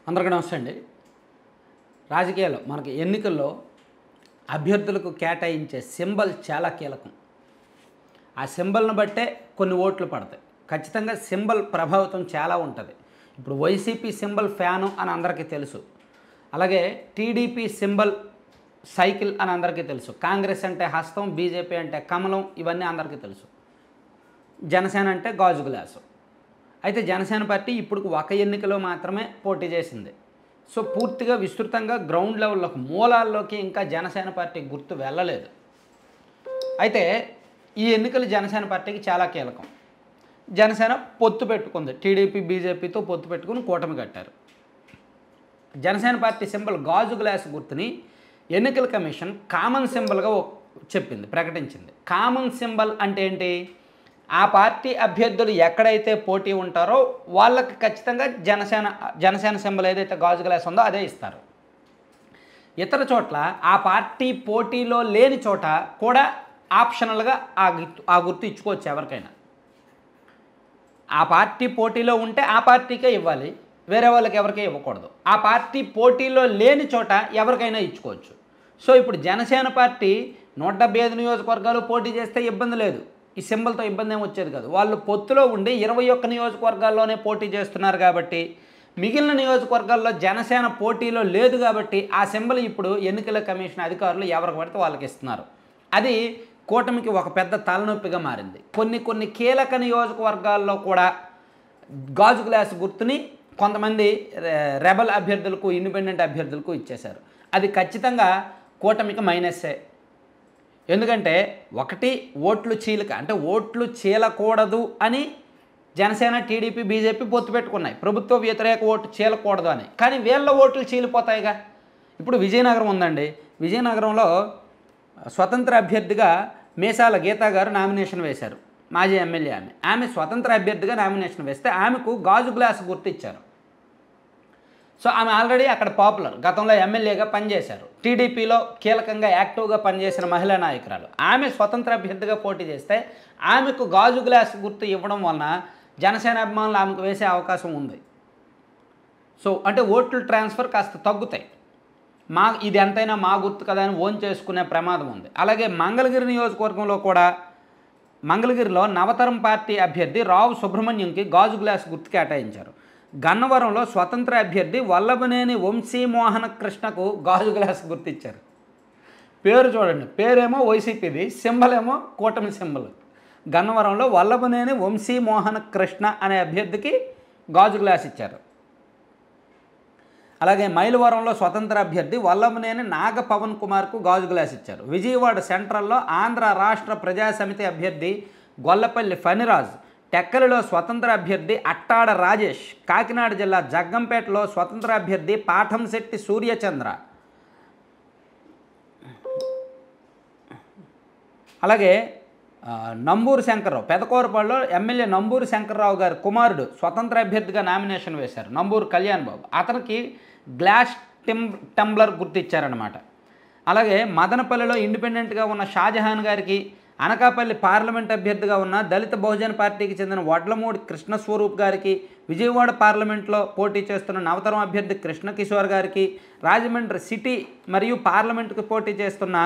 అందరికీ నమస్తే అండి. రాజకీయాల్లో మనకి ఎన్నికల్లో అభ్యర్థులకు కేటాయించే సింబల్ చాలా కీలకం. ఆ సింబల్ని బట్టే కొన్ని ఓట్లు పడతాయి. ఖచ్చితంగా సింబల్ ప్రభావితం చాలా ఉంటుంది. ఇప్పుడు వైసీపీ సింబల్ ఫ్యాను అని అందరికీ తెలుసు. అలాగే టీడీపీ సింబల్ సైకిల్ అని అందరికీ తెలుసు. కాంగ్రెస్ అంటే హస్తం, బీజేపీ అంటే కమలం, ఇవన్నీ అందరికీ తెలుసు. జనసేన అంటే గాజు గ్లాసు. అయితే జనసేన పార్టీ ఇప్పుడు ఒక ఎన్నికలో మాత్రమే పోటీ చేసింది. సో పూర్తిగా విస్తృతంగా గ్రౌండ్ లెవెల్లోకి మూలాల్లోకి ఇంకా జనసేన పార్టీ గుర్తు వెళ్ళలేదు. అయితే ఈ ఎన్నికలు జనసేన పార్టీకి చాలా కీలకం. జనసేన పొత్తు పెట్టుకుంది, టీడీపీ బీజేపీతో పొత్తు పెట్టుకుని కూటమి కట్టారు. జనసేన పార్టీ సింబల్ గాజు గ్లాస్ గుర్తుని ఎన్నికల కమిషన్ కామన్ సింబల్గా చెప్పింది, ప్రకటించింది. కామన్ సింబల్ అంటే ఏంటి? ఆ పార్టీ అభ్యర్థులు ఎక్కడైతే పోటీ ఉంటారో వాళ్ళకి ఖచ్చితంగా జనసేన సింబల్ ఏదైతే గాజు గ్లాస్ ఉందో అదే ఇస్తారు. ఇతర చోట్ల ఆ పార్టీ పోటీలో లేని చోట కూడా ఆప్షనల్గా ఆ గుర్తు ఇచ్చుకోవచ్చు ఎవరికైనా. ఆ పార్టీ పోటీలో ఉంటే ఆ పార్టీకే ఇవ్వాలి, వేరే వాళ్ళకి ఎవరికీ ఇవ్వకూడదు. ఆ పార్టీ పోటీలో లేని చోట ఎవరికైనా ఇచ్చుకోవచ్చు. సో ఇప్పుడు జనసేన పార్టీ 175 నియోజకవర్గాలు పోటీ చేస్తే ఇబ్బంది లేదు, ఈ సింబల్తో ఇబ్బంది ఏమి వచ్చేది కాదు. వాళ్ళు పొత్తులో ఉండి 21 నియోజకవర్గాల్లోనే పోటీ చేస్తున్నారు కాబట్టి, మిగిలిన నియోజకవర్గాల్లో జనసేన పోటీలో లేదు కాబట్టి ఆ సింబల్ ఇప్పుడు ఎన్నికల కమిషన్ అధికారులు ఎవరికి పడితే వాళ్ళకి ఇస్తున్నారు. అది కూటమికి ఒక పెద్ద తలనొప్పిగా మారింది. కొన్ని కీలక నియోజకవర్గాల్లో కూడా గాజు గ్లాస్ గుర్తుని కొంతమంది రెబల్ అభ్యర్థులకు, ఇండిపెండెంట్ అభ్యర్థులకు ఇచ్చేశారు. అది ఖచ్చితంగా కూటమికి మైనస్సే. ఎందుకంటే ఒకటి ఓట్లు చీలిక, అంటే ఓట్లు చీలకూడదు అని జనసేన, టీడీపీ, బీజేపీ పొత్తు పెట్టుకున్నాయి, ప్రభుత్వ వ్యతిరేక ఓటు చీలకూడదు అని. కానీ వీళ్ళ ఓట్లు చీలిపోతాయిగా. ఇప్పుడు విజయనగరం ఉందండి, విజయనగరంలో స్వతంత్ర అభ్యర్థిగా మేసాల గీతా గారు నామినేషన్ వేశారు, మాజీ ఎమ్మెల్యే. ఆమె స్వతంత్ర అభ్యర్థిగా నామినేషన్ వేస్తే ఆమెకు గాజు గ్లాస్ గుర్తు ఇచ్చారు. సో ఆమె ఆల్రెడీ అక్కడ పాపులర్, గతంలో ఎమ్మెల్యేగా పనిచేశారు, టీడీపీలో కీలకంగా యాక్టివ్గా పనిచేసిన మహిళా నాయకురాలు. ఆమె స్వతంత్ర అభ్యర్థిగా పోటీ చేస్తే ఆమెకు గాజు గ్లాస్ గుర్తు ఇవ్వడం వలన జనసేన అభిమానులు ఆమెకు వేసే అవకాశం ఉంది. సో అంటే ఓట్లు ట్రాన్స్ఫర్ కాస్త తగ్గుతాయి. ఇది ఎంతైనా మా గుర్తు కదా అని ఓన్ చేసుకునే ప్రమాదం ఉంది. అలాగే మంగళగిరి నియోజకవర్గంలో కూడా మంగళగిరిలో నవతరం పార్టీ అభ్యర్థి రావు సుబ్రహ్మణ్యంకి గాజు గ్లాస్ గుర్తు కేటాయించారు. గన్నవరంలో స్వతంత్ర అభ్యర్థి వల్లభనేని వంశీమోహన కృష్ణకు గాజు గ్లాస్ గుర్తిచ్చారు. పేరు చూడండి, పేరేమో వైసీపీది, సింబల్ ఏమో కూటమి సింబల్. గన్నవరంలో వల్లభనేని వంశీమోహన కృష్ణ అనే అభ్యర్థికి గాజు గ్లాస్ ఇచ్చారు. అలాగే మైలవరంలో స్వతంత్ర అభ్యర్థి వల్లభనేని నాగ పవన్ కుమార్కు గాజు గ్లాస్ ఇచ్చారు. విజయవాడ సెంట్రల్లో ఆంధ్ర రాష్ట్ర ప్రజాసమితి అభ్యర్థి గొల్లపల్లి ఫణిరాజ్, టెక్కలిలో స్వతంత్ర అభ్యర్థి అట్టాడ రాజేష్, కాకినాడ జిల్లా జగ్గంపేటలో స్వతంత్ర అభ్యర్థి పాఠంశెట్టి సూర్యచంద్ర, అలాగే నంబూరు శంకర్రావు, పెదకూరపాడులో ఎమ్మెల్యే నంబూరు శంకర్రావు గారి కుమారుడు స్వతంత్ర అభ్యర్థిగా నామినేషన్ వేశారు, నంబూరు కళ్యాణ్ బాబు. అతనికి గ్లాస్ టంబ్లర్ గుర్తిచ్చారనమాట. అలాగే మదనపల్లిలో ఇండిపెండెంట్గా ఉన్న షాజహాన్ గారికి, అనకాపల్లి పార్లమెంట్ అభ్యర్థిగా ఉన్న దళిత బహుజన పార్టీకి చెందిన వడ్లమూడి కృష్ణస్వరూప్ గారికి, విజయవాడ పార్లమెంట్లో పోటీ చేస్తున్న నవతరం అభ్యర్థి కృష్ణకిషోర్ గారికి, రాజమండ్రి సిటీ మరియు పార్లమెంటుకి పోటీ చేస్తున్న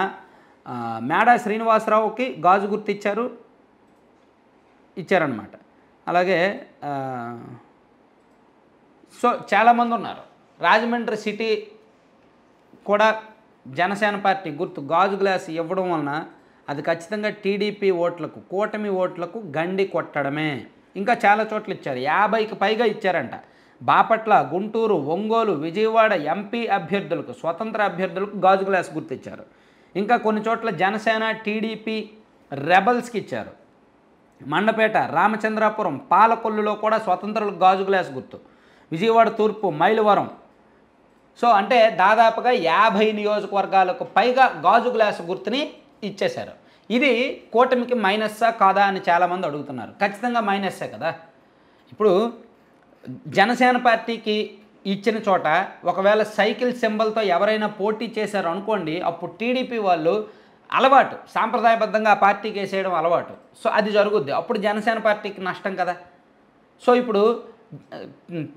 మేడా శ్రీనివాసరావుకి గాజు గుర్తు ఇచ్చారనమాట. అలాగే సో చాలామంది ఉన్నారు. రాజమండ్రి సిటీ కూడా జనసేన పార్టీ గుర్తు గాజు గ్లాస్ ఇవ్వడం వలన అది ఖచ్చితంగా టీడీపీ ఓట్లకు, కూటమి ఓట్లకు గండి కొట్టడమే. ఇంకా చాలా చోట్ల ఇచ్చారు, 50కి పైగా ఇచ్చారంట. బాపట్ల, గుంటూరు, ఒంగోలు, విజయవాడ ఎంపీ అభ్యర్థులకు, స్వతంత్ర అభ్యర్థులకు గాజు గ్లాస్ గుర్తిచ్చారు. ఇంకా కొన్ని చోట్ల జనసేన, టీడీపీ రెబల్స్కి ఇచ్చారు. మండపేట, రామచంద్రాపురం, పాలకొల్లులో కూడా స్వతంత్రులకు గాజు గ్లాస్ గుర్తు. విజయవాడ తూర్పు, మైలవరం. సో అంటే దాదాపుగా 50 నియోజకవర్గాలకు పైగా గాజు గ్లాస్ గుర్తుని ఇచ్చేశారు. ఇది కూటమికి మైనస్సా కాదా అని చాలామంది అడుగుతున్నారు. ఖచ్చితంగా మైనస్సే కదా. ఇప్పుడు జనసేన పార్టీకి ఇచ్చిన చోట ఒకవేళ సైకిల్ సింబల్తో ఎవరైనా పోటీ చేశారు అనుకోండి, అప్పుడు టీడీపీ వాళ్ళు అలవాటు, సాంప్రదాయబద్ధంగా ఆ పార్టీకి వేసేయడం అలవాటు. సో అది జరుగుద్ది, అప్పుడు జనసేన పార్టీకి నష్టం కదా. సో ఇప్పుడు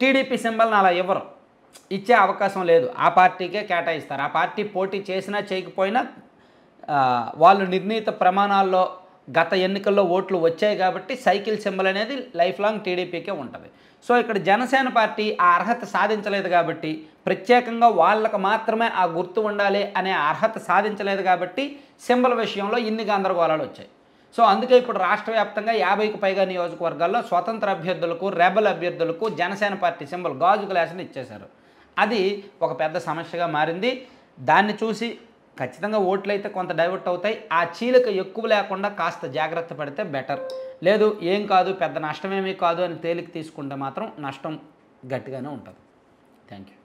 టీడీపీ సింబల్ని అలా ఇవ్వరు. ఇచ్చే అవకాశం లేదు. ఆ పార్టీకే కేటాయిస్తారు. ఆ పార్టీ పోటీ చేసినా చేయకపోయినా వాళ్ళు నిర్ణీత ప్రమాణాల్లో గత ఎన్నికల్లో ఓట్లు వచ్చాయి కాబట్టి సైకిల్ సింబల్ అనేది లైఫ్ లాంగ్ టీడీపీకే ఉంటుంది. సో ఇక్కడ జనసేన పార్టీ ఆ అర్హత సాధించలేదు కాబట్టి, ప్రత్యేకంగా వాళ్ళకు మాత్రమే ఆ గుర్తు ఉండాలి అనే అర్హత సాధించలేదు కాబట్టి సింబల్ విషయంలో ఇన్ని గందరగోళాలు వచ్చాయి. సో అందుకే ఇప్పుడు రాష్ట్ర వ్యాప్తంగా 50కి పైగా నియోజకవర్గాల్లో స్వతంత్ర అభ్యర్థులకు, రెబల్ అభ్యర్థులకు జనసేన పార్టీ సింబల్ గాజు గ్లాసుని ఇచ్చేశారు. అది ఒక పెద్ద సమస్యగా మారింది. దాన్ని చూసి ఖచ్చితంగా ఓట్లు అయితే కొంత డైవర్ట్ అవుతాయి. ఆ చీలిక ఎక్కువ లేకుండా కాస్త జాగ్రత్త పడితే బెటర్. లేదు ఏం కాదు, పెద్ద నష్టమేమీ కాదు అని తేలిక తీసుకుంటే మాత్రం నష్టం గట్టిగానే ఉంటుంది. Thank you.